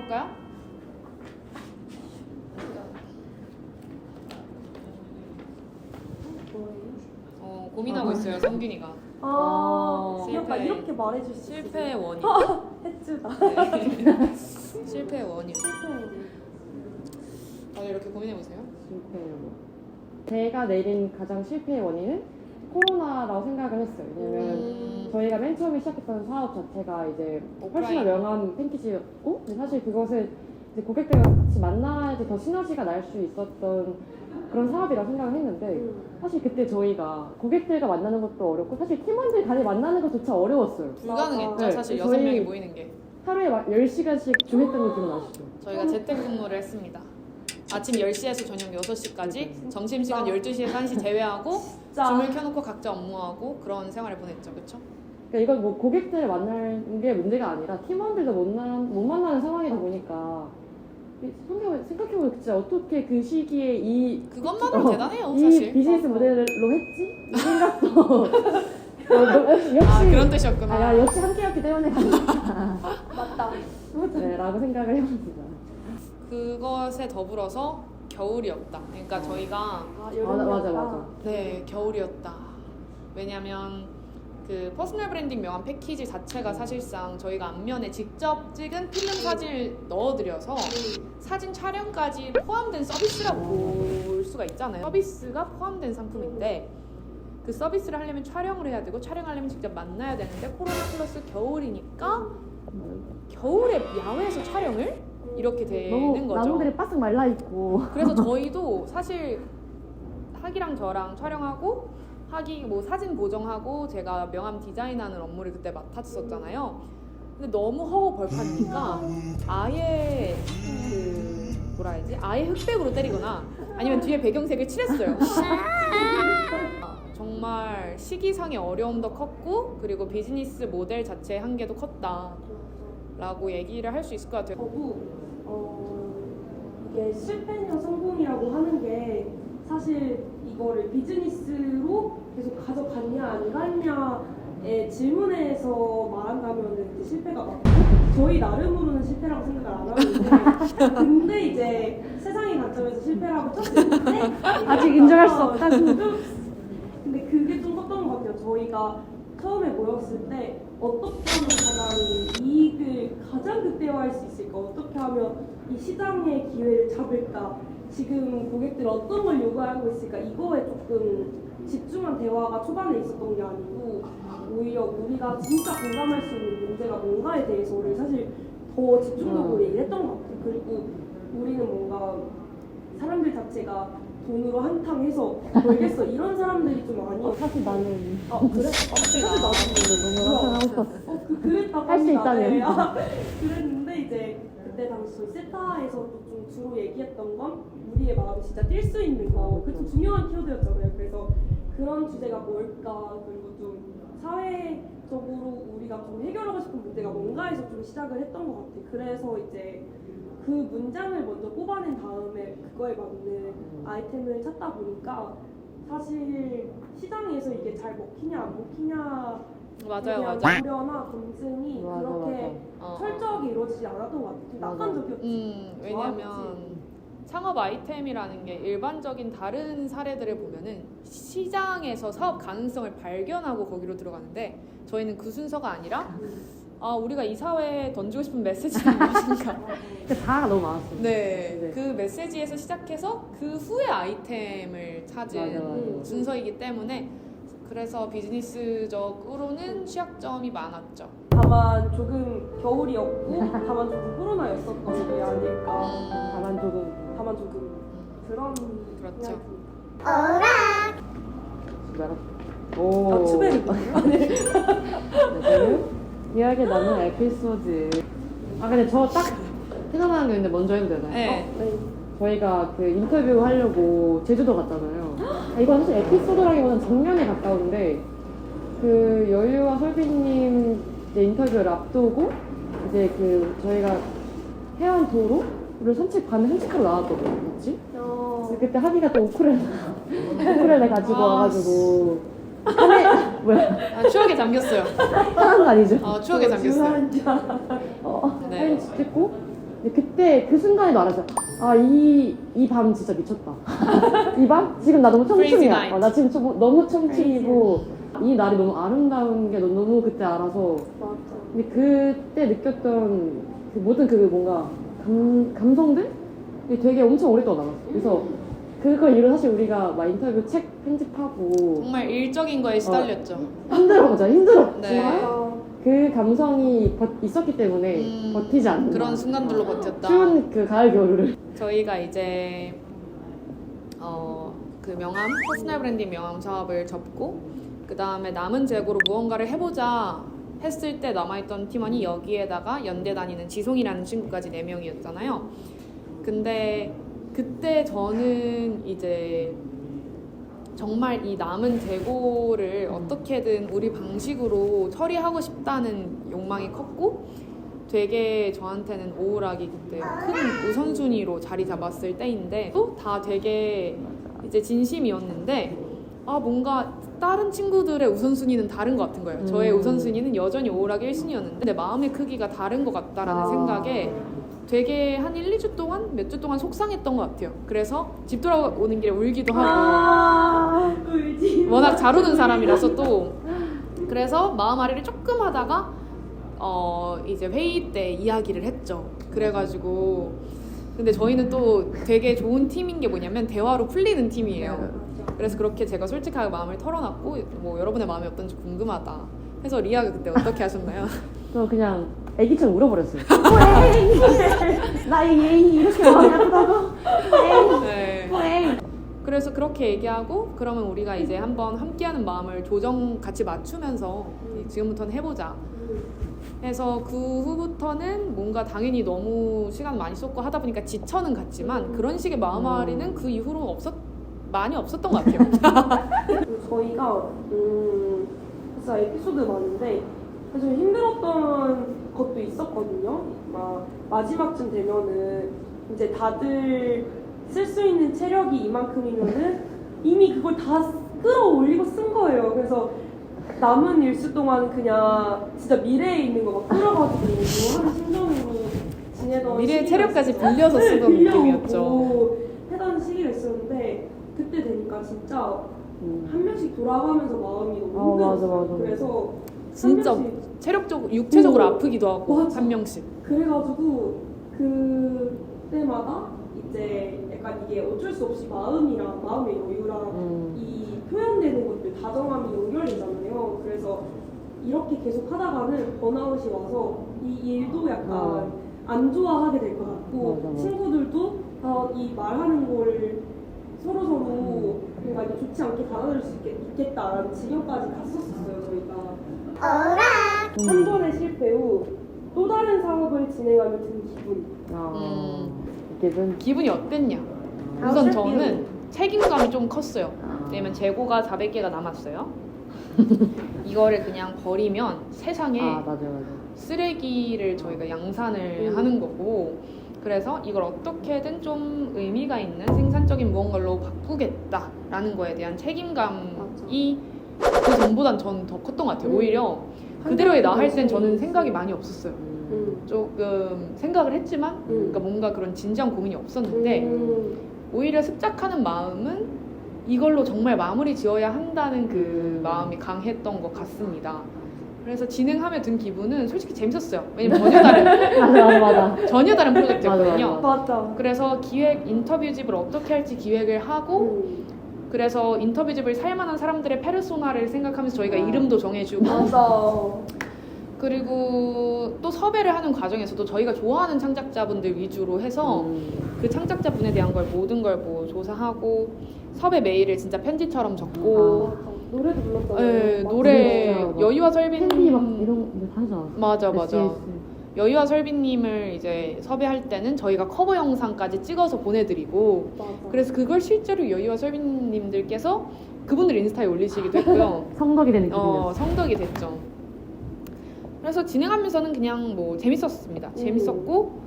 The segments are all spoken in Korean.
볼까요? 고민하고 있어요, 성균이가. 약간 이렇게 말해줄 수 실패의 원인. 해주다. 네. 실패의 원인. 실패. 다들 이렇게 고민해보세요. 실패의 원인. 제가 내린 가장 실패의 원인은 코로나라고 생각을 했어요. 왜냐면 저희가 맨 처음에 시작했던 사업 자체가 이제 퍼스널 명함 팬키지였고, 근데 사실 그것을 이제 고객들과 같이 만나야지 더 시너지가 날 수 있었던 그런 사업이라고 생각을 했는데, 사실 그때 저희가 고객들과 만나는 것도 어렵고, 사실 팀원들 간에 만나는 것조차 어려웠어요. 불가능했죠. 네, 사실 저희 6명이 모이는 게. 하루에 막 10시간씩 줌했던 거 기억나시죠? 저희가 재택근무를 했습니다. 아침 10시에서 저녁 6시까지 점심시간 12시에서 1시 제외하고 줌을 켜놓고 각자 업무하고 그런 생활을 보냈죠. 그렇죠? 그러니까 이건 뭐 고객들을 만나는 게 문제가 아니라 팀원들도 못 만나는 상황이다 보니까, 생각해보면 진짜 어떻게 그 시기에 그것만으로 대단해요, 이 사실. 비즈니스 모델로 했지? 이 생각도 역시 그런 뜻이었구나. 역시 함께였기 때문에 맞다. 네, 라고 생각을 해봅니다. 그것에 더불어서 겨울이었다. 그러니까 저희가 맞아. 네, 겨울이었다. 왜냐면 그 퍼스널 브랜딩 명함 패키지 자체가 사실상 저희가 앞면에 직접 찍은 필름 사진을 넣어드려서 사진 촬영까지 포함된 서비스라고 볼 수가 있잖아요. 서비스가 포함된 상품인데 그 서비스를 하려면 촬영을 해야 되고 촬영하려면 직접 만나야 되는데 코로나 플러스 겨울이니까 겨울에 야외에서 촬영을 이렇게 되는 거죠. 나무들이 바싹 말라있고. 그래서 저희도 사실 하기랑 저랑 촬영하고 하기 뭐 사진 보정하고 제가 명함 디자인하는 업무를 그때 맡았었잖아요. 근데 너무 허허벌판이니까 아예 그 뭐라 해야지? 아예 흑백으로 때리거나 아니면 뒤에 배경색을 칠했어요. 정말 시기상의 어려움도 컸고 그리고 비즈니스 모델 자체의 한계도 컸다라고 얘기를 할 수 있을 것 같아요. 이게 실패냐 성공이라고 하는 게 사실 이거를 비즈니스로 계속 가져갔냐 안 갔냐의 질문에서 말한다면 이제 실패가 맞고 저희 나름으로는 실패라고 생각을 안 하고 있는데 근데 이제 세상의 관점에서 실패라고 쳤을 때 아직 인정할 수 없다고. 근데 그게 좀 컸던 것 같아요. 저희가 처음에 모였을 때 어떻게 하면 가장 이익을 가장 극대화할 수 있을까? 어떻게 하면 이 시장의 기회를 잡을까? 지금 고객들 어떤 걸 요구하고 있을까? 이거에 조금 집중한 대화가 초반에 있었던 게 아니고 오히려 우리가 진짜 공감할 수 있는 문제가 뭔가에 대해서를 사실 더 집중적으로 얘기를 했던 것 같아요. 그리고 우리는 뭔가 사람들 자체가 돈으로 한탕해서 벌겠어 이런 사람들이 좀 아니에요. 사실 나는 그래? 사실 나도 너무 한탕하고 싶었어. 그랬다고 할 수 합니다. 있다면. 네. 그랬는데 이제 그때 당시 저희 세타에서도 좀 주로 얘기했던 건 우리의 마음이 진짜 뛸 수 있는 거. 그게 좀 중요한 키워드였잖아요. 그래서 그런 주제가 뭘까 그리고 좀 사회적으로 우리가 좀 해결하고 싶은 문제가 뭔가에서 좀 시작을 했던 것 같아요. 그래서 이제 그 문장을 먼저 뽑아낸 다음에 그거에 맞는 아이템을 찾다 보니까 사실 시장에서 이게 잘 먹히냐 안 먹히냐 맞아요. 우려나 검증이 그렇게 철저하게 이루어지지 않았던 것 같아요. 낙관적이었지. 왜냐면 창업 아이템이라는 게 일반적인 다른 사례들을 보면은 시장에서 사업 가능성을 발견하고 거기로 들어가는데 저희는 그 순서가 아니라 우리가 이 사회에 던지고 싶은 메시지는 무엇인가. 다 너무 많았어요. 네, 그 메시지에서 시작해서 그 후에 아이템을 찾은 순서이기 때문에 그래서 비즈니스적으로는 취약점이 많았죠. 다만 조금 겨울이었고 다만 조금 코로나였었던 게 아닐까. 다만 조금 그런 그렇죠. 오. 추베르거든요. 이야기 나눈 에피소드. 근데 저 딱 생각나는 게 있는데 먼저 해도 되나요? 네. 저희가 그 인터뷰 하려고 제주도 갔잖아요. 이건 사실 에피소드라기보다는 정면에 가까운데 그 여유와 설비님 이제 인터뷰를 앞두고 이제 그 저희가 해안 도로를 산책하러 나왔거든요. 뭐지? 그때 하기가 또 우쿨렐레 가지고 와가지고 뭐야? 추억에 잠겼어요. 화난 거 아니죠? 추억에 잠겼어요. 사진 찍고 근데 그때 그 순간에도 알았어요. 아, 이 밤 진짜 미쳤다. 이 밤? 지금 나 너무 Crazy 청춘이야. night. 나 지금 너무 청춘이고 이 날이 너무 아름다운 게 너무 그때 알아서. 맞아. 근데 그때 느꼈던 그 모든 그 뭔가 감성들이 되게 엄청 오랫동안 남았어요. 그래서 그걸 이후로 사실 우리가 막 인터뷰 책 편집하고 정말 일적인 거에 시달렸죠. 힘들었지만 네. 그 감성이 있었기 때문에 버티지 않는 그런 순간들로 버텼다. 추운 그 가을 겨울을. 저희가 이제 그 명함, 퍼스널 브랜딩 명함 사업을 접고 그 다음에 남은 재고로 무언가를 해보자 했을 때 남아있던 팀원이 여기에다가 연대 다니는 지송이라는 친구까지 4명이었잖아요. 근데 그때 저는 이제 정말 이 남은 재고를 어떻게든 우리 방식으로 처리하고 싶다는 욕망이 컸고 되게 저한테는 오우락이 그때 큰 우선순위로 자리 잡았을 때인데 또 다 되게 이제 진심이었는데 뭔가 다른 친구들의 우선순위는 다른 것 같은 거예요. 저의 우선순위는 여전히 오우락이 1순위였는데 내 마음의 크기가 다른 것 같다라는 생각에 되게 한 1, 2주 동안 몇 주 동안 속상했던 것 같아요. 그래서 집 돌아오는 길에 울기도 하고 울지. 워낙 잘 우는 사람이라서 또 그래서 마음앓이를 조금 하다가 이제 회의 때 이야기를 했죠. 그래가지고 근데 저희는 또 되게 좋은 팀인 게 뭐냐면 대화로 풀리는 팀이에요. 그래서 그렇게 제가 솔직하게 마음을 털어놨고 뭐 여러분의 마음이 어떤지 궁금하다 해서 리아가 그때 어떻게 하셨나요? 저 그냥 애기처럼 울어버렸어요. 나의 예인이 이렇게 마음이 아프다고? 네. 그래서 그렇게 얘기하고 그러면 우리가 이제 한번 함께하는 마음을 같이 맞추면서 지금부터는 해보자 해서 그 후부터는 뭔가 당연히 너무 시간 많이 쏟고 하다 보니까 지쳐는 갔지만 그런 식의 마음앓이는 그 이후로 많이 없었던 것 같아요. 저희가 진짜 에피소드 많은데 좀 힘들었던 것도 있었거든요. 막 마지막쯤 되면은 이제 다들 쓸 수 있는 체력이 이만큼이면은 이미 그걸 다 끌어올리고 쓴 거예요. 그래서 남은 일수 동안 그냥 진짜 미래에 있는 거 막 끌어가지고 하는 심정으로 지내던 미래의 시기가 체력까지 있었어요. 빌려서 쓰던 빌려오고 느낌이었죠. 하던 시기가 있었는데 그때 되니까 진짜 한 명씩 돌아가면서 마음이 너무 힘들었어요. 맞아. 그래서 진짜 한 명씩 체력적으로 육체적으로 아프기도 하고 맞아. 한 명씩. 그래가지고 그때마다 이제 약간 이게 어쩔 수 없이 마음의 여유랑 이 표현되는 것들 다정함이 연결되잖아요. 그래서 이렇게 계속 하다가는 번아웃이 와서 이 일도 약간 안 좋아하게 될 것 같고 맞아. 친구들도 이 말하는 걸 서로 뭔가 이제 좋지 않게 받아들일 수 있겠다라는 지경까지 갔었어요. 저희가 한 번의 실패 후 또 다른 사업을 진행하며 든 기분. 기분이 어땠냐? 우선 저는 책임감이 좀 컸어요. 왜냐면 재고가 400개가 남았어요. 이거를 그냥 버리면 세상에 맞아. 쓰레기를 저희가 양산을 하는 거고 그래서 이걸 어떻게든 좀 의미가 있는 생산적인 무언가로 바꾸겠다라는 거에 대한 책임감이 그 전보단 저는 더 컸던 것 같아요. 오히려 그대로의 나 할 땐 저는 생각이 많이 없었어요. 조금 생각을 했지만 그러니까 뭔가 그런 진지한 고민이 없었는데 오히려 습작하는 마음은 이걸로 정말 마무리 지어야 한다는 그 마음이 강했던 것 같습니다. 그래서 진행하며 든 기분은 솔직히 재밌었어요. 왜냐면 전혀 다른 맞아. 전혀 다른 프로젝트였거든요. 맞아. 그래서 기획 인터뷰집을 어떻게 할지 기획을 하고 그래서 인터뷰집을 살만한 사람들의 페르소나를 생각하면서 저희가 이름도 정해주고 맞아. 그리고 또 섭외를 하는 과정에서도 저희가 좋아하는 창작자분들 위주로 해서 그 창작자분에 대한 걸 모든 걸 뭐 조사하고 섭외 메일을 진짜 편지처럼 적고 노래도 불렀잖아요. 네, 맞아. 노래 진짜 여유와 설빈 캔디 막 이런 거 하잖아. 맞아 SNS. 여유와 설빈님을 이제 섭외할 때는 저희가 커버 영상까지 찍어서 보내드리고 맞아. 그래서 그걸 실제로 여유와 설빈님들께서 그분들 인스타에 올리시기도 했고요. 성덕이 되는 기분이었어. 성덕이 됐죠. 그래서 진행하면서는 그냥 뭐 재밌었습니다. 재밌었고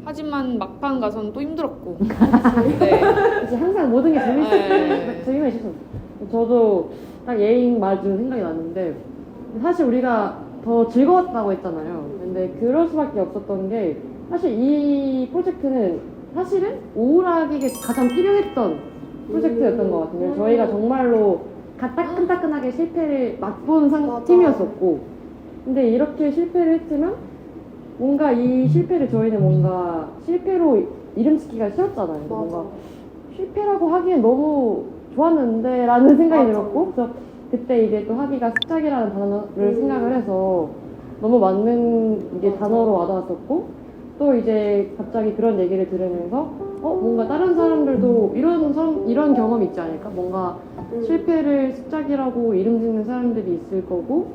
하지만 막판 가서는 또 힘들었고. 네. 그치, 항상 모든 게 네. 재미가 있었어. 저도 딱 예인 말 중 생각이 났는데 사실 우리가 더 즐거웠다고 했잖아요. 근데 그럴 수밖에 없었던 게 사실 이 프로젝트는 사실은 우울하게 가장 필요했던 프로젝트였던 것 같아요. 저희가 정말로 따끈따끈하게 실패를 맛본 맞아. 팀이었었고, 근데 이렇게 실패를 했지만 뭔가 이 실패를 저희는 뭔가 실패로 이름 짓기가 싫었잖아요. 뭔가 실패라고 하기엔 너무 좋았는데 라는 생각이 맞아. 들었고, 그래서 그때 이제 또 하기가 습작이라는 단어를 생각을 해서 너무 맞는 이게 맞아. 단어로 와닿았었고, 또 이제 갑자기 그런 얘기를 들으면서 뭔가 다른 사람들도 이런 경험이 있지 않을까? 뭔가 실패를 습작이라고 이름 짓는 사람들이 있을 거고,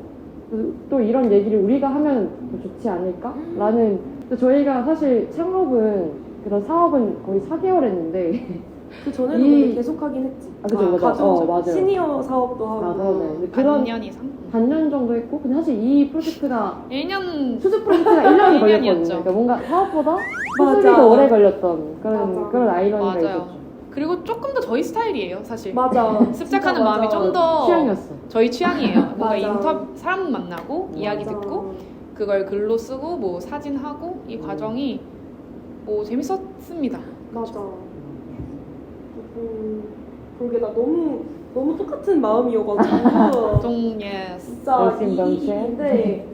또 이런 얘기를 우리가 하면 더 좋지 않을까? 라는, 또 저희가 사실 창업은 그런 사업은 거의 4개월 했는데 그 전에도 이- 근데 계속 하긴 했지. 그죠, 그죠. 가족 맞아요. 시니어 사업도 하고. 그러네. 근데 그런 반년 이상? 반년 정도 했고, 근데 사실 이 프로젝트가 1년 수습 프로젝트가 1년이 걸렸거든요. 1년이었죠. 그러니까 뭔가 사업보다 맞아. 수습이 더 오래 걸렸던 맞아. 그런 아이러니가 맞아요. 있었죠. 그리고 조금 더 저희 스타일이에요, 사실. 맞아. 습작하는 진짜 마음이 맞아. 좀 더 취향이었어. 저희 취향이에요. 뭔가 맞아. 인터뷰 사람 만나고 이야기 맞아. 듣고 그걸 글로 쓰고 뭐 사진 하고 이 과정이 뭐 재밌었습니다. 맞아. 그러게 나 너무 똑같은 마음이어가지고 좀 예스. 진짜 열심히 근데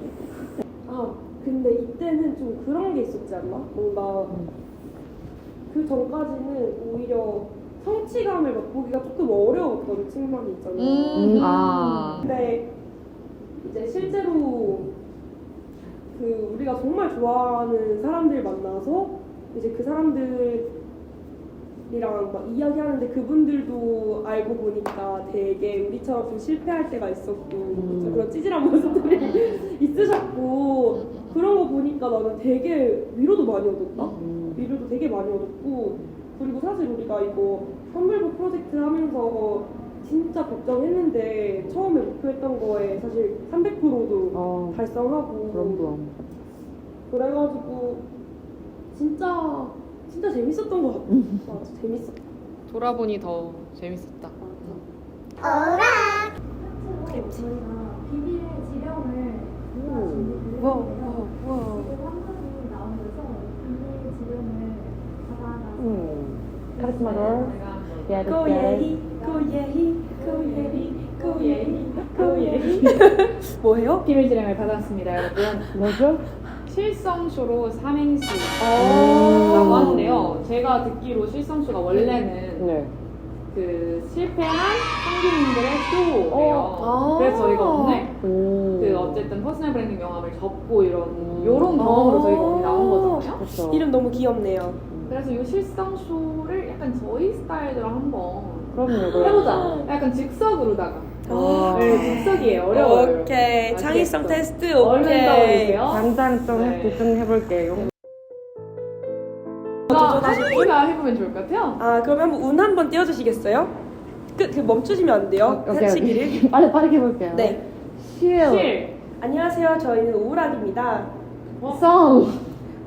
근데 이때는 좀 그런 게 있었지 않나? 뭔가 그 전까지는 오히려 성취감을 맛보기가 조금 어려웠던 측면이 있잖아요. 아. 근데 이제 실제로 그 우리가 정말 좋아하는 사람들 만나서 이제 그 사람들이랑 막 이야기하는데 그분들도 알고 보니까 되게 우리처럼 좀 실패할 때가 있었고 그쵸? 그런 찌질한 모습들이 있으셨고 그런 거 보니까 나는 되게 위로도 많이 얻었다. 위로도 되게 많이 얻었고 그리고 사실 우리가 이거 선불복 프로젝트 하면서 진짜 걱정했는데 처음에 목표했던 거에 사실 300%도 달성하고 그럼. 그래가지고 진짜 재밌었던 것 같아. 맞아, 재밌었다. 돌아보니 더 재밌었다. 저희가 비밀의 지령을 준비를 와, 했는데요. 와. 지금 한번이 나오면서 비밀의 지령을 받아가서 카리스마 걸. 고예희 뭐예요? 비밀 진행을 받았습니다, 여러분. 뭐죠? 실성쇼로 삼행시라고 오. 하는데요. 제가 듣기로 실성쇼가 원래는 네. 그 실패한 성기님들의 쇼예요. 아. 그래서 저희가 오늘 오. 그 어쨌든 퍼스널 브랜딩 명함을 접고 요런 경험으로 저희가 오늘 나온 거잖아요. 그렇죠. 이름 너무 귀엽네요. 그래서 이 실성쇼를 약간 저희 스타일대로 한번 그럼요. 해보자. 약간 즉석으로다가. 와. 네, 즉석이에요. 어려워요. 오케이. 아시겠죠? 창의성 테스트 얼른 오케이. 떠오르세요. 당장 좀 네. 집중해볼게요. 한이가 해보면 좋을 것 같아요. 그럼 한번 운 한번 띄워주시겠어요? 그 멈추시면 안 돼요. 하시기를. 빠르게 해볼게요. 네. 실. 안녕하세요. 저희는 우울학입니다. 송.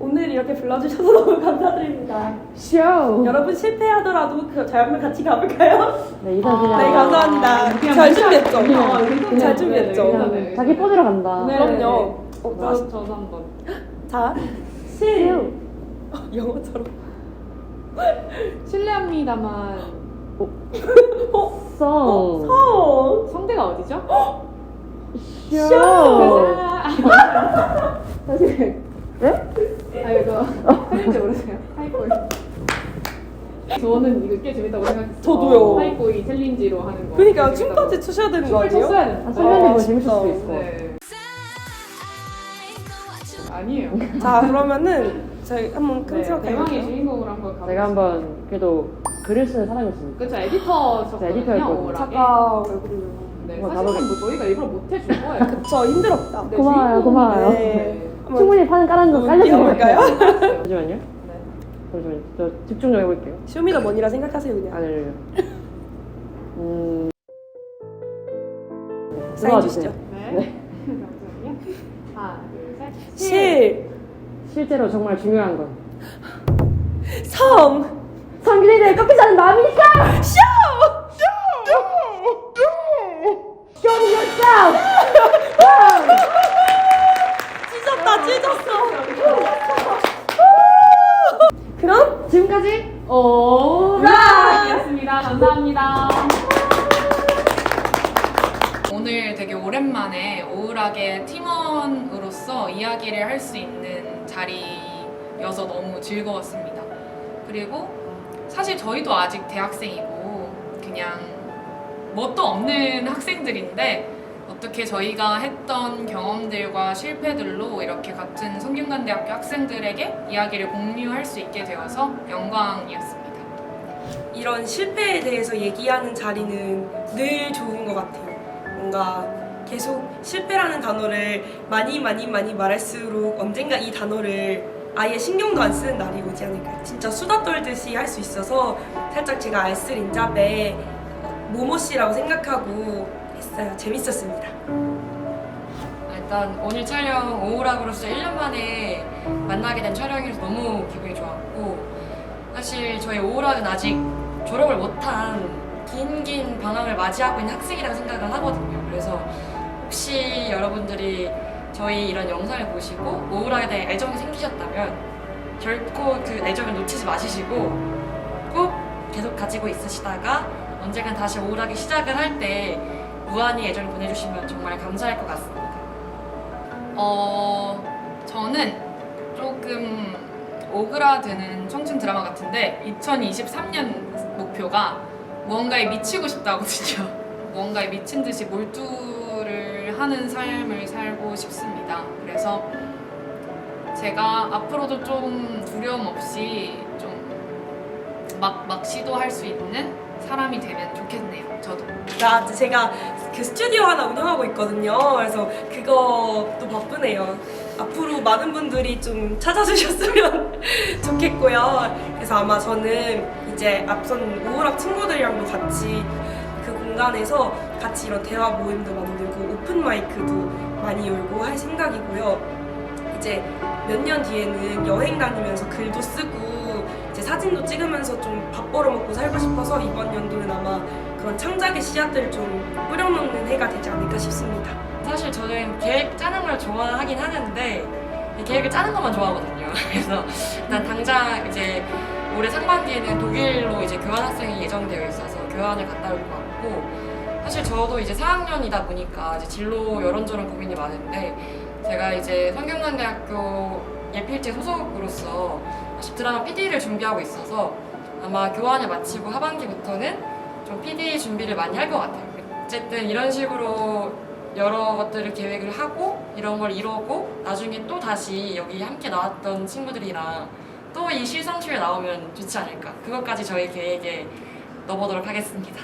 오늘 이렇게 불러주셔서 너무 감사드립니다. 쇼. 여러분 실패하더라도 저희 한번 같이 가볼까요? 네, 이사 그냥. 네, 감사합니다. 그냥 잘 문자- 준비했죠? 괜찮아요. 잘 준비했죠? 네, 네, 네. 자기 뻗으러 간다. 네. 그럼요. 저도 한번. 자, 실. 영어처럼. 실례합니다만 송. 성. 성대가 어디죠? 쇼. 사실 네? 이거 챌린지 모르세요? 하이보이. 저는 이거 꽤 재밌다고 생각했어요. 저도요. 하이보이 챌린지로 하는 거. 그러니까 춤까지 추셔야 되는 거 춤을 아니에요? 췄어야 돼. 설명이 뭐 진짜. 재밌을 수도 있을 것 같아. 네. 아니에요. 자, 그러면은 저희 한번 큰 네, 수업 대망의 해볼게요. 주인공으로 한번 가보겠습니다. 제가 한번 그래도 글을 쓰는 사람이었으니까. 그쵸, 에디터셨거든요. 에디터였거든요. 오락에. 잠깐 왜 그래요? 네, 뭐 사실은 뭐 저희가 일부러 못 해줄 거예요. 저 힘들었다. 네, 고마워요, 주인공이- 고마워요. 네. 한번 충분히 판 깔아준 거 깔려준 거 띄워볼까요? 같아요. 잠시만요. 네. 잠시만요. 저 집중 좀 해볼게요. 쇼미더머니라 생각하세요 그냥. 아니요. 사인 주시죠. 네. 잠시만요. 하나, 둘, 셋. 실. 실제로 정말 중요한 건 성. 성균이들 꺾이지 않는 마음이니까! 쇼. Show me yourself! 찢었다 찢었어. 지금까지 오락이었습니다. 감사합니다. 오늘 되게 오랜만에 오락의 팀원으로서 이야기를 할 수 있는 자리여서 너무 즐거웠습니다. 그리고 사실 저희도 아직 대학생이고 그냥 뭣도 없는 학생들인데 어떻게 저희가 했던 경험들과 실패들로 이렇게 같은 성균관대학교 학생들에게 이야기를 공유할 수 있게 되어서 영광이었습니다. 이런 실패에 대해서 얘기하는 자리는 늘 좋은 것 같아요. 뭔가 계속 실패라는 단어를 많이 말할수록 언젠가 이 단어를 아예 신경도 안 쓰는 날이 오지 않을까요? 진짜 수다 떨듯이 할 수 있어서 살짝 제가 알쓸인잡에 모모씨라고 생각하고 했어요. 재밌었습니다. 일단 오늘 촬영 오우락으로서 1년 만에 만나게 된 촬영이라서 너무 기분이 좋았고, 사실 저희 오우락은 아직 졸업을 못한 긴 방학을 맞이하고 있는 학생이라고 생각을 하거든요. 그래서 혹시 여러분들이 저희 이런 영상을 보시고 오우락에 대해 애정이 생기셨다면 결코 그 애정을 놓치지 마시고 꼭 계속 가지고 있으시다가 언젠간 다시 오우락이 시작을 할 때 무한히 애정을 보내주시면 정말 감사할 것 같습니다. 저는 조금 오그라드는 청춘 드라마 같은데 2023년 목표가 무언가에 미치고 싶다거든요. 무언가에 미친 듯이 몰두를 하는 삶을 살고 싶습니다. 그래서 제가 앞으로도 좀 두려움 없이 좀 막 시도할 수 있는 사람이 되면 좋겠네요. 저도. 제가 그 스튜디오 하나 운영하고 있거든요. 그래서 그것도 바쁘네요. 앞으로 많은 분들이 좀 찾아주셨으면 좋겠고요. 그래서 아마 저는 이제 앞선 오우락 친구들이랑도 같이 그 공간에서 같이 이런 대화 모임도 만들고 오픈 마이크도 많이 열고 할 생각이고요. 이제 몇 년 뒤에는 여행 다니면서 글도 쓰고 이제 사진도 찍으면서 좀 밥 벌어먹고 살고 싶어서 이번 연도는 아마 그런 창작의 씨앗들을 좀 뿌려놓는 해가 되지 않을까 싶습니다. 사실 저는 계획 짜는 걸 좋아하긴 하는데 계획을 짜는 것만 좋아하거든요. 그래서 일단 당장 이제 올해 상반기에는 독일로 이제 교환학생이 예정되어 있어서 교환을 갔다 올 것 같고, 사실 저도 이제 4학년이다 보니까 이제 진로 이런저런 고민이 많은데 제가 이제 성균관대학교 예필제 소속으로서 드라마 PD를 준비하고 있어서 아마 교환을 마치고 하반기부터는 좀 PD 준비를 많이 할 것 같아요. 어쨌든 이런 식으로 여러 것들을 계획을 하고 이런 걸 이루고 나중에 또 다시 여기 함께 나왔던 친구들이랑 또 이 실성쇼에 나오면 좋지 않을까. 그것까지 저희 계획에 넣어보도록 하겠습니다.